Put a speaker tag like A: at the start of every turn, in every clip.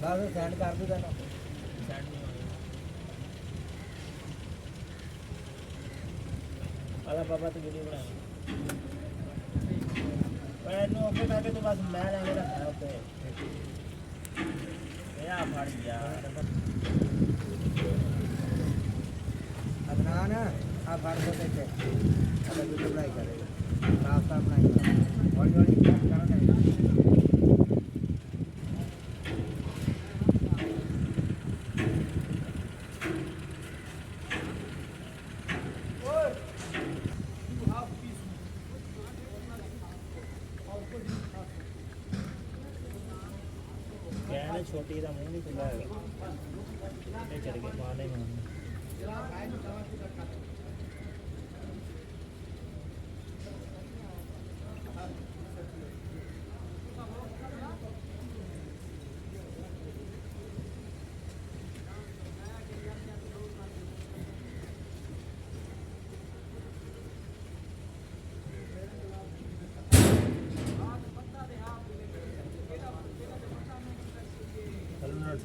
A: ਆਹ ਸੈਂਡ ਕਰ ਦੂਗਾ ਨਾ ਸੈਂਡ ਨਹੀਂ ਆਲਾ ਬਾਬਾ ਤੂੰ ਵੀਡੀਓ ਬਣਾ ਪਰ ਇਹਨੂੰ ਅੱਗੇ ਕਰਕੇ ਤੂੰ ਬਸ ਮੈਂ ਲੈ ਕੇ ਰੱਖਣਾ ਉੱਤੇ ਇਹ ਆ ਫੜ ਗਿਆ ਅਦਨਾਨ ਆ ਫੜ ਦੋ ਤੇ ਅਗਰ ਵੀਡੀਓ ਬਣਾਈ ਕਰੇਗਾ ਰਾਸਤਾ ਬਣਾਈ ਹੌਲੀ ਹੌਲੀ ਕਰਨਾ कहने छोटी का मुंह नहीं खुला है चढ़ के मारने में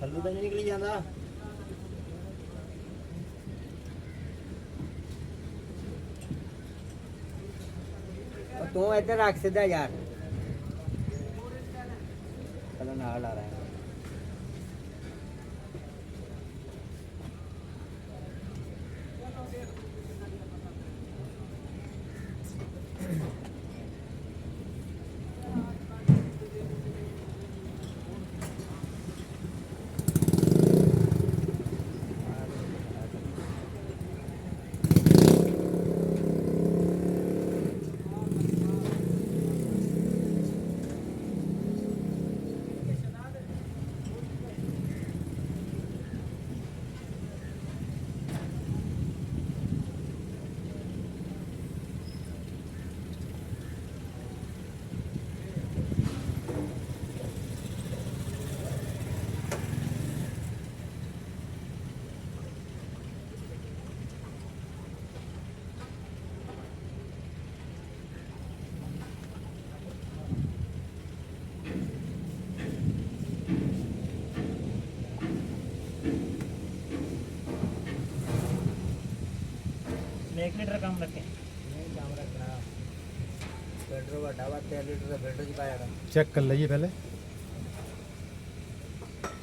A: थल्लू तो नहीं निकली जाता तू इधर रख सीधा यार चलो नाल आ रहा है एक लीटर कम रखें नहीं कम रखना पेट्रोल बढ़ा हुआ 3 लीटर का पेट्रोल ही पाएगा
B: चेक कर लीजिए पहले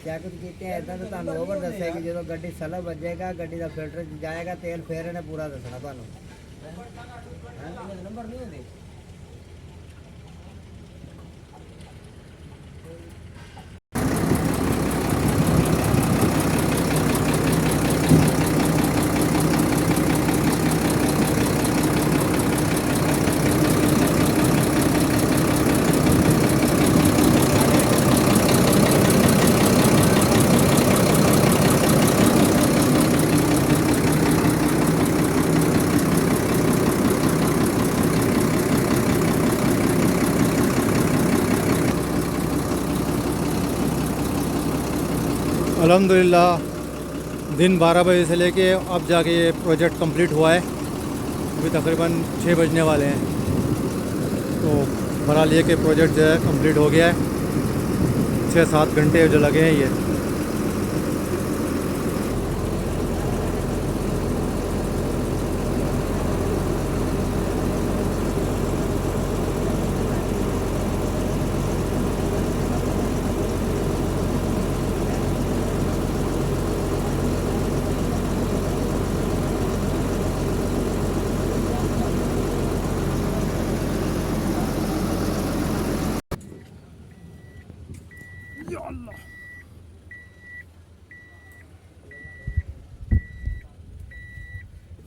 A: क्या कुछ कीते हैं इतना तो ਤੁਹਾਨੂੰ ਓਵਰ ਦੱਸਿਆ ਕਿ ਜਦੋਂ ਗੱਡੀ ਸਲਬ ਵੱਜੇਗਾ ਗੱਡੀ ਦਾ ਫਿਲਟਰ ਜਾਏਗਾ ਤੇਲ ਫੇਰ ਇਹਨੇ ਪੂਰਾ ਦੱਸਣਾ ਤੁਹਾਨੂੰ ਨੰਬਰ ਨਹੀਂ ਹੁੰਦੇ
B: अल्हम्दुलिल्लाह दिन 12 बजे से लेके अब जाके ये प्रोजेक्ट कंप्लीट हुआ है। अभी तकरीबन 6 बजने वाले हैं, तो बहरहाल ये कि प्रोजेक्ट जो है कंप्लीट हो गया है। 6-7 घंटे जो लगे हैं ये।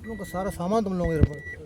B: तुम लोग का सारा सामान तुम लोगों के ऊपर